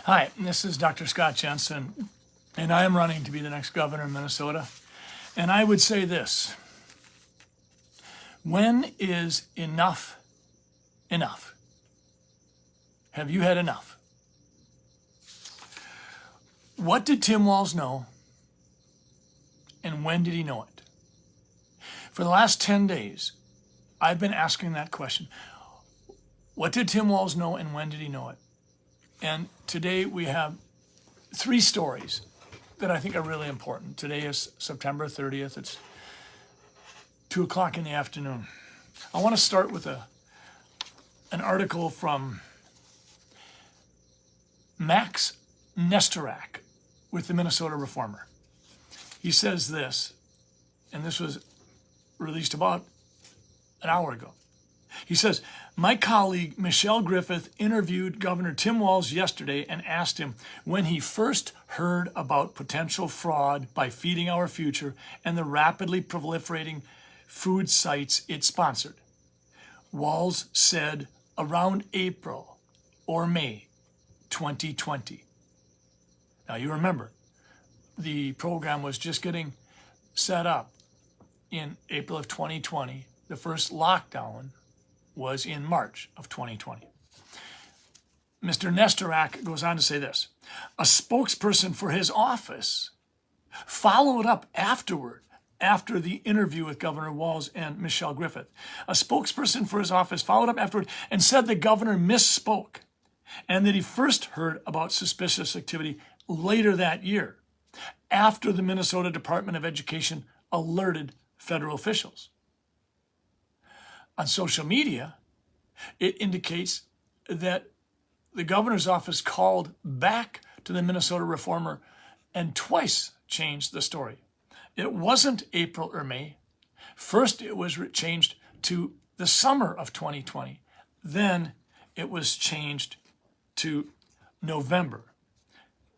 Hi, this is Dr. Scott Jensen, and I am running to be the next governor of Minnesota. And I would say this: when is enough enough? Have you had enough? What did Tim Walz know, and when did he know it? For the last 10 days, I've been asking that question. What did Tim Walz know, and when did he know it? And today we have three stories that I think are really important. Today is September 30th. It's 2 o'clock in the afternoon. I want to start with an article from Max Nestorak with the Minnesota Reformer. He says this, and this was released about an hour ago. He says, my colleague Michelle Griffith interviewed Governor Tim Walz yesterday and asked him when he first heard about potential fraud by Feeding Our Future and the rapidly proliferating food sites it sponsored. Walz said around April or May 2020. Now you remember, the program was just getting set up in April of 2020. The first lockdown was in March of 2020. Mr. Nestorak goes on to say this: a spokesperson for his office followed up afterward, after the interview with Governor Walz and Michelle Griffith. A spokesperson for his office followed up afterward and said the governor misspoke and that he first heard about suspicious activity later that year, after the Minnesota Department of Education alerted federal officials. On social media, it indicates that the governor's office called back to the Minnesota Reformer and twice changed the story. It wasn't April or May. First, it was changed to the summer of 2020. Then it was changed to November.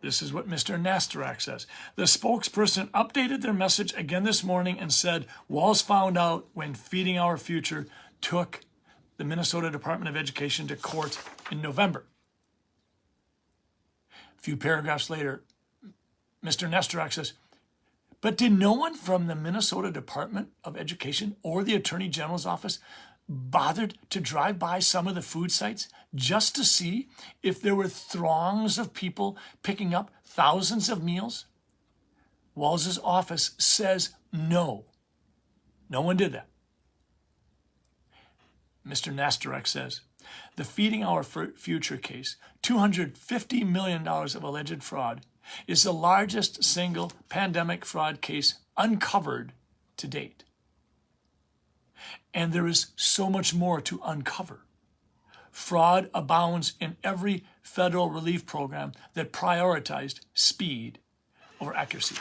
This is what Mr. Nestorak says. The spokesperson updated their message again this morning and said Walz found out when Feeding Our Future took the Minnesota Department of Education to court in November. A few paragraphs later, Mr. Nestorak says, but did no one from the Minnesota Department of Education or the Attorney General's office bothered to drive by some of the food sites just to see if there were throngs of people picking up thousands of meals? Walz's office says no. No one did that. Mr. Nestorak says, the Feeding Our Future case, $250 million of alleged fraud, is the largest single pandemic fraud case uncovered to date. And there is so much more to uncover. Fraud abounds in every federal relief program that prioritized speed over accuracy.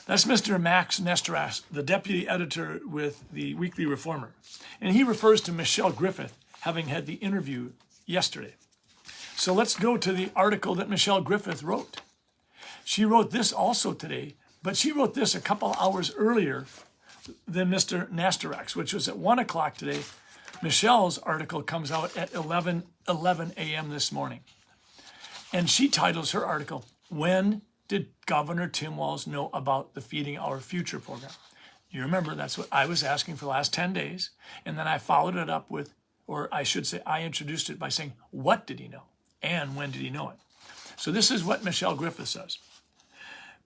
That's Mr. Max Nestorak, the deputy editor with the Weekly Reformer. And he refers to Michelle Griffith having had the interview yesterday. So let's go to the article that Michelle Griffith wrote. She wrote this also today, but she wrote this a couple hours earlier than Mr. Nestorak's, which was at 1 o'clock today. Michelle's article comes out at 11 a.m. this morning. And she titles her article, When Did Governor Tim Walz Know About the Feeding Our Future program? You remember, that's what I was asking for the last 10 days. And then I followed it up with, or I should say, I introduced it by saying, what did he know? And when did he know it? So this is what Michelle Griffith says.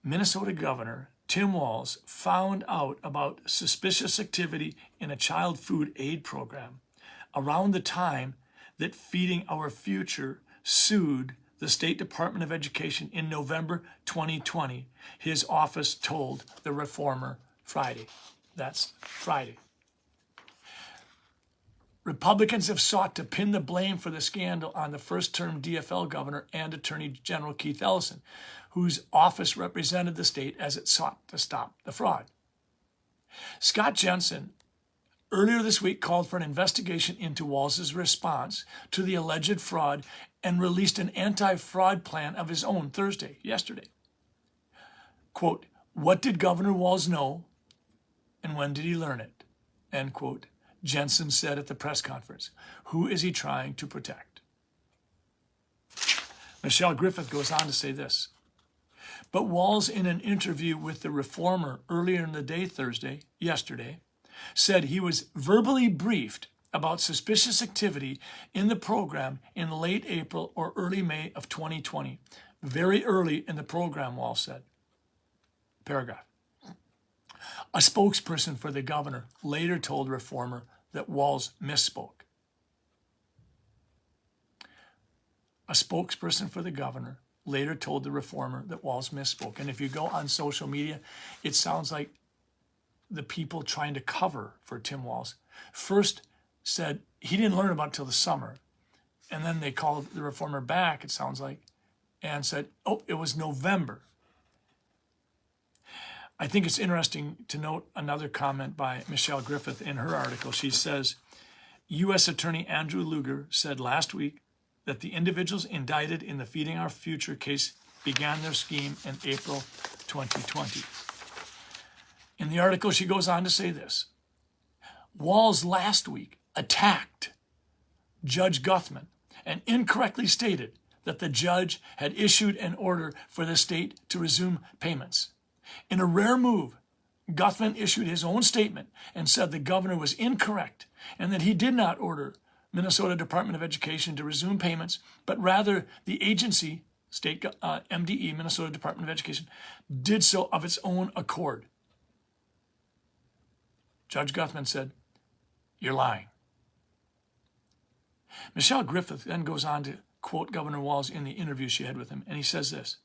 Minnesota Governor Tim Walz found out about suspicious activity in a child food aid program around the time that Feeding Our Future sued the State Department of Education in November 2020, his office told the Reformer Friday. That's Friday. Republicans have sought to pin the blame for the scandal on the first-term DFL governor and Attorney General Keith Ellison, whose office represented the state as it sought to stop the fraud. Scott Jensen earlier this week called for an investigation into Walz's response to the alleged fraud and released an anti-fraud plan of his own yesterday. Quote, what did Governor Walz know and when did he learn it? End quote. Jensen said at the press conference. Who is he trying to protect? Michelle Griffith goes on to say this. But Walz, in an interview with the Reformer earlier in the day yesterday, said he was verbally briefed about suspicious activity in the program in late April or early May of 2020. Very early in the program, Walz said. Paragraph. A spokesperson for the governor later told Reformer that Walz misspoke. A spokesperson for the governor later told the Reformer that Walz misspoke. And if you go on social media, it sounds like the people trying to cover for Tim Walz first said he didn't learn about it till the summer. And then they called the Reformer back, it sounds like, and said, oh, it was November. I think it's interesting to note another comment by Michelle Griffith in her article. She says, U.S. Attorney Andrew Luger said last week that the individuals indicted in the Feeding Our Future case began their scheme in April 2020. In the article, she goes on to say this. Walz last week attacked Judge Guthman and incorrectly stated that the judge had issued an order for the state to resume payments. In a rare move, Guthman issued his own statement and said the governor was incorrect and that he did not order Minnesota Department of Education to resume payments, but rather the agency, state MDE, Minnesota Department of Education, did so of its own accord. Judge Guthman said, "You're lying." Michelle Griffith then goes on to quote Governor Walz in the interview she had with him, and he says this,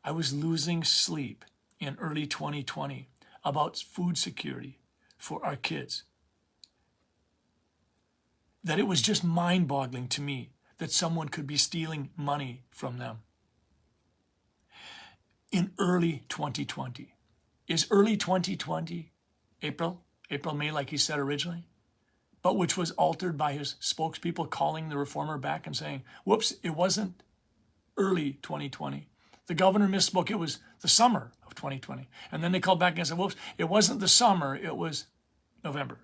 "I was losing sleep in early 2020 about food security for our kids. That it was just mind-boggling to me that someone could be stealing money from them." In early 2020. Is early 2020 April, May, like he said originally? But which was altered by his spokespeople calling the Reformer back and saying, whoops, it wasn't early 2020. The governor misspoke. It was the summer of 2020. And then they called back and said, whoops, it wasn't the summer, it was November.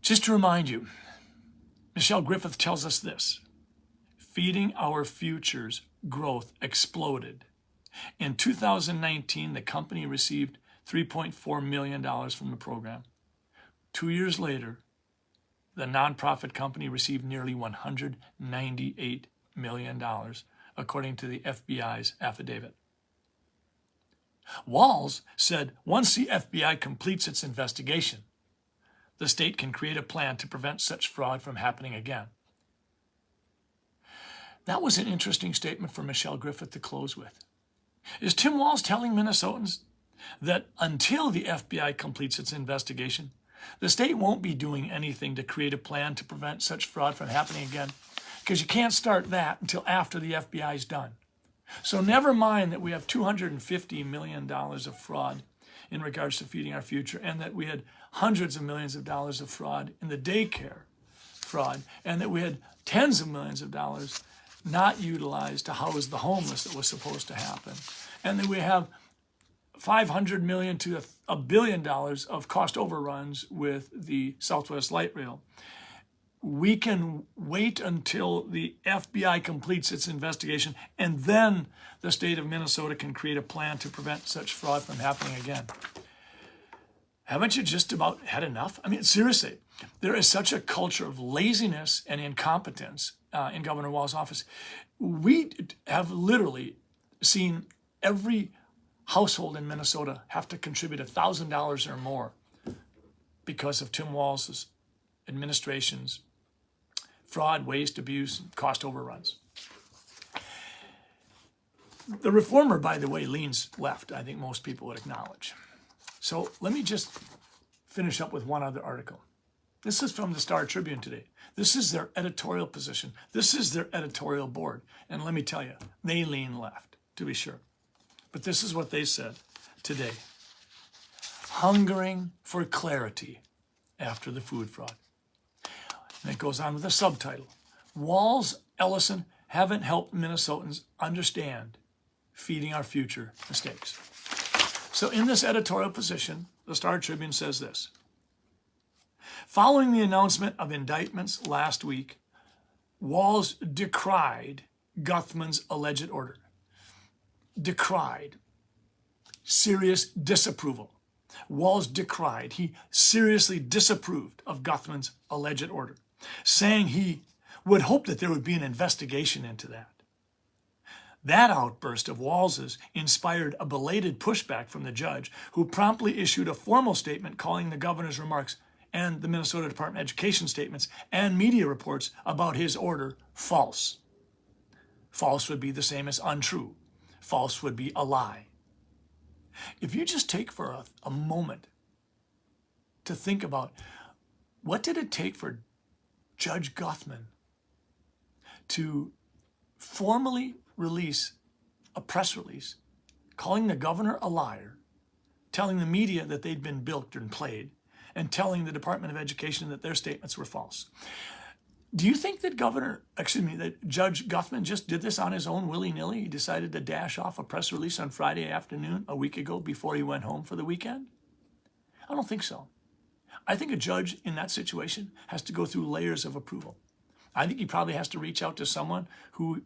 Just to remind you, Michelle Griffith tells us this. Feeding Our Future's growth exploded. In 2019, the company received $3.4 million from the program. 2 years later, the nonprofit company received nearly $198 million, according to the FBI's affidavit. Walz said once the FBI completes its investigation, the state can create a plan to prevent such fraud from happening again. That was an interesting statement for Michelle Griffith to close with. Is Tim Walz telling Minnesotans that until the FBI completes its investigation, the state won't be doing anything to create a plan to prevent such fraud from happening again? Because you can't start that until after the FBI is done. So never mind that we have $250 million of fraud in regards to Feeding Our Future, and that we had hundreds of millions of dollars of fraud in the daycare fraud, and that we had tens of millions of dollars not utilized to house the homeless that was supposed to happen, and that we have $500 million to $1 billion of cost overruns with the Southwest Light Rail. We can wait until the FBI completes its investigation, and then the state of Minnesota can create a plan to prevent such fraud from happening again. Haven't you just about had enough? I mean, seriously, there is such a culture of laziness and incompetence in Governor Walz's office. We have literally seen every household in Minnesota have to contribute $1,000 or more because of Tim Walz's administration's fraud, waste, abuse, and cost overruns. The Reformer, by the way, leans left. I think most people would acknowledge. So let me just finish up with one other article. This is from the Star Tribune today. This is their editorial position. This is their editorial board. And let me tell you, they lean left, to be sure. But this is what they said today. Hungering for clarity after the food fraud. And it goes on with a subtitle. Walz, Ellison haven't helped Minnesotans understand Feeding Our Future mistakes. So in this editorial position, the Star Tribune says this. Following the announcement of indictments last week Walz decried Guthman's alleged order. Decried. Serious disapproval. Walz decried. He seriously disapproved of Guthman's alleged order, saying he would hope that there would be an investigation into that. That outburst of Walz's inspired a belated pushback from the judge, who promptly issued a formal statement calling the governor's remarks and the Minnesota Department of Education statements and media reports about his order false. False would be the same as untrue. False would be a lie. If you just take for a moment to think about what did it take for Judge Guthman to formally release a press release calling the governor a liar, telling the media that they'd been bilked and played, and telling the Department of Education that their statements were false. Do you think that that Judge Guthman just did this on his own willy-nilly? He decided to dash off a press release on Friday afternoon a week ago before he went home for the weekend? I don't think so. I think a judge in that situation has to go through layers of approval. I think he probably has to reach out to someone who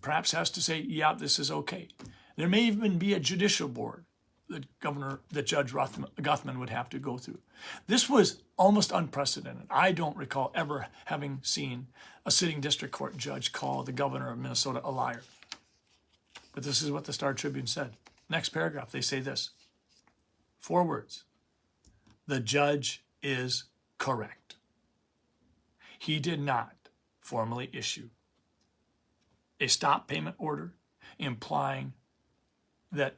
perhaps has to say, yeah, this is okay. There may even be a judicial board that Judge Guthman would have to go through. This was almost unprecedented. I don't recall ever having seen a sitting district court judge call the governor of Minnesota a liar. But this is what the Star Tribune said. Next paragraph, they say this. 4 words. The judge is correct. He did not formally issue a stop payment order implying that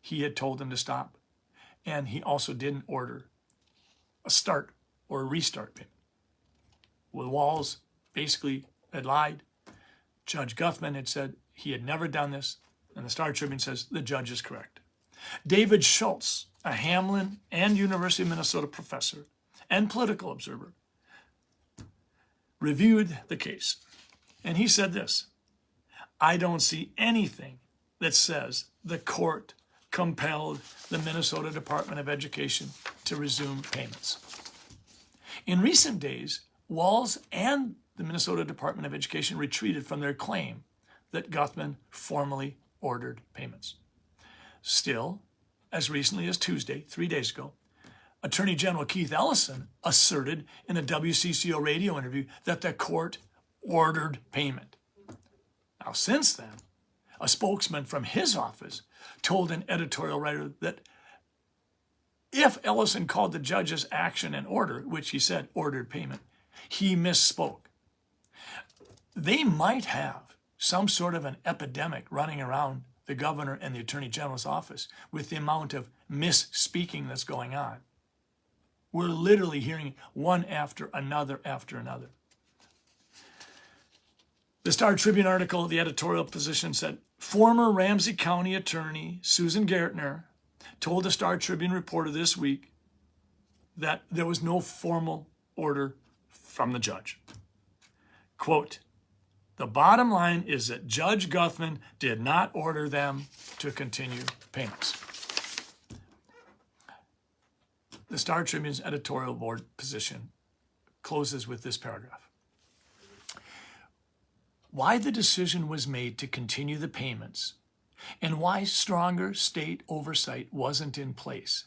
he had told them to stop, and he also didn't order a start or a restart payment. Well, Walz basically had lied. Judge Guthman had said he had never done this, and the Star Tribune says the judge is correct. David Schultz, a Hamlin and University of Minnesota professor and political observer, reviewed the case, and he said this: I don't see anything that says the court compelled the Minnesota Department of Education to resume payments. In recent days, Walz and the Minnesota Department of Education retreated from their claim that Guthman formally ordered payments. Still, as recently as Tuesday, 3 days ago, Attorney General Keith Ellison asserted in a WCCO radio interview that the court ordered payment. Now, since then, a spokesman from his office told an editorial writer that if Ellison called the judge's action an order, which he said ordered payment, he misspoke. They might have some sort of an epidemic running around the governor and the attorney general's office with the amount of misspeaking that's going on. We're literally hearing one after another after another. The Star Tribune article, the editorial position said, former Ramsey County attorney Susan Gertner told the Star Tribune reporter this week that there was no formal order from the judge. Quote, the bottom line is that Judge Guthman did not order them to continue payments. The Star Tribune's editorial board position closes with this paragraph. Why the decision was made to continue the payments and why stronger state oversight wasn't in place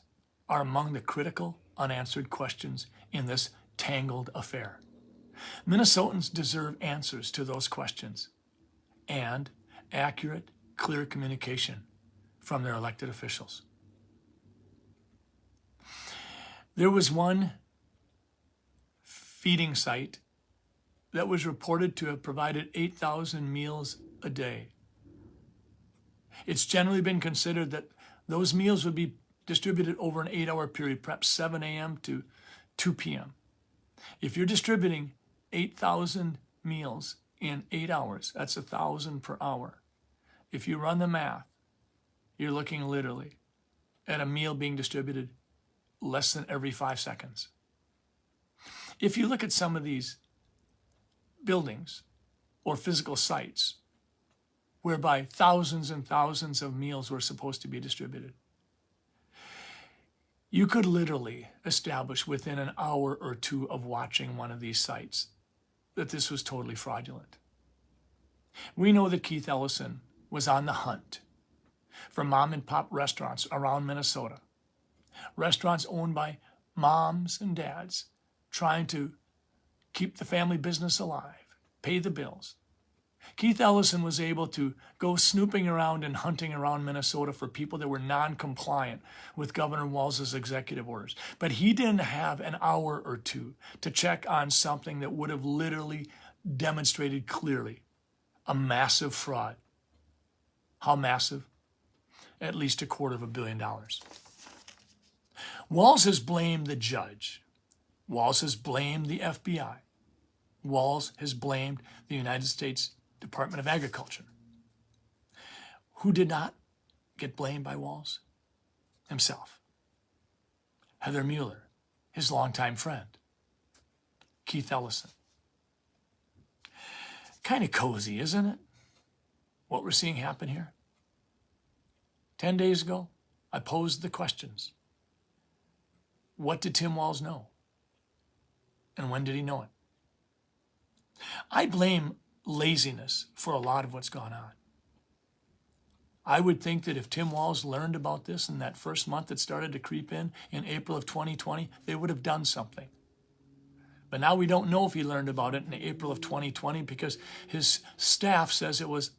are among the critical unanswered questions in this tangled affair. Minnesotans deserve answers to those questions and accurate, clear communication from their elected officials. There was one feeding site that was reported to have provided 8,000 meals a day. It's generally been considered that those meals would be distributed over an 8-hour period, perhaps 7 a.m. to 2 p.m. If you're distributing 8,000 meals in 8 hours, that's 1,000 per hour. If you run the math, you're looking literally at a meal being distributed less than every 5 seconds. If you look at some of these buildings or physical sites whereby thousands and thousands of meals were supposed to be distributed, you could literally establish within an hour or two of watching one of these sites that this was totally fraudulent. We know that Keith Ellison was on the hunt for mom and pop restaurants around Minnesota. Restaurants owned by moms and dads trying to keep the family business alive, pay the bills. Keith Ellison was able to go snooping around and hunting around Minnesota for people that were non-compliant with Governor Walz's executive orders. But he didn't have an hour or two to check on something that would have literally demonstrated clearly a massive fraud. How massive? At least $250 million. Walz has blamed the judge. Walz has blamed the FBI. Walz has blamed the United States Department of Agriculture. Who did not get blamed by Walz? Himself. Heather Mueller, his longtime friend. Keith Ellison. Kind of cozy, isn't it? What we're seeing happen here. 10 days ago, I posed the questions. What did Tim Walz know? And when did he know it? I blame laziness for a lot of what's gone on. I would think that if Tim Walz learned about this in that first month that started to creep in April of 2020, they would have done something. But now we don't know if he learned about it in April of 2020 because his staff says it was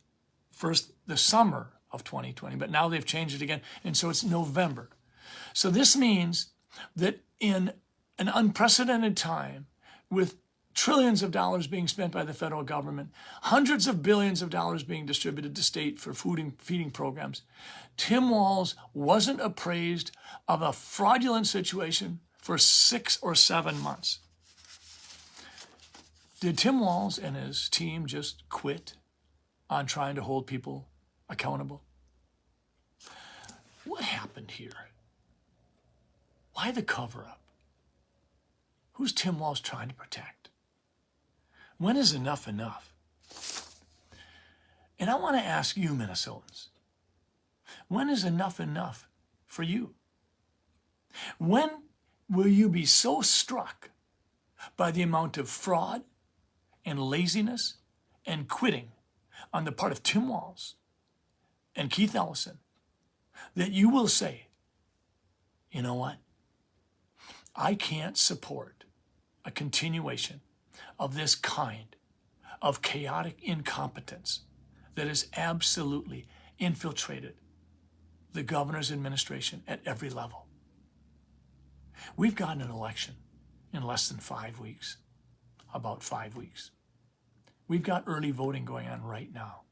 first the summer of 2020, but now they've changed it again, and so it's November. So this means that in an unprecedented time, with trillions of dollars being spent by the federal government, hundreds of billions of dollars being distributed to state for feeding programs, Tim Walz wasn't appraised of a fraudulent situation for 6 or 7 months. Did Tim Walz and his team just quit on trying to hold people accountable? What happened here? Why the cover-up? Who's Tim Walz trying to protect? When is enough enough? And I want to ask you, Minnesotans, when is enough enough for you? When will you be so struck by the amount of fraud and laziness and quitting on the part of Tim Walz and Keith Ellison that you will say, you know what? I can't support a continuation of this kind of chaotic incompetence that has absolutely infiltrated the governor's administration at every level. We've got an election in less than 5 weeks, about 5 weeks. We've got early voting going on right now.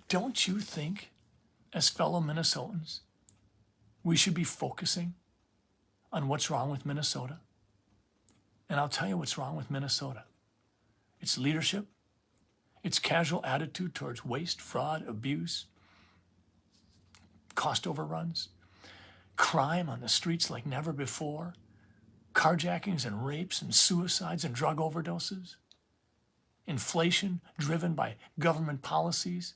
Don't you think, as fellow Minnesotans, we should be focusing on what's wrong with Minnesota? And I'll tell you what's wrong with Minnesota. It's leadership, its casual attitude towards waste, fraud, abuse, cost overruns, crime on the streets like never before, carjackings and rapes and suicides and drug overdoses, inflation driven by government policies,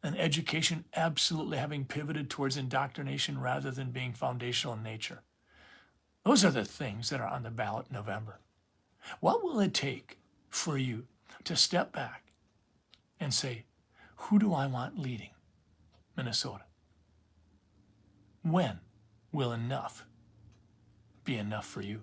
and education absolutely having pivoted towards indoctrination rather than being foundational in nature. Those are the things that are on the ballot in November. What will it take for you to step back and say, who do I want leading Minnesota? When will enough be enough for you?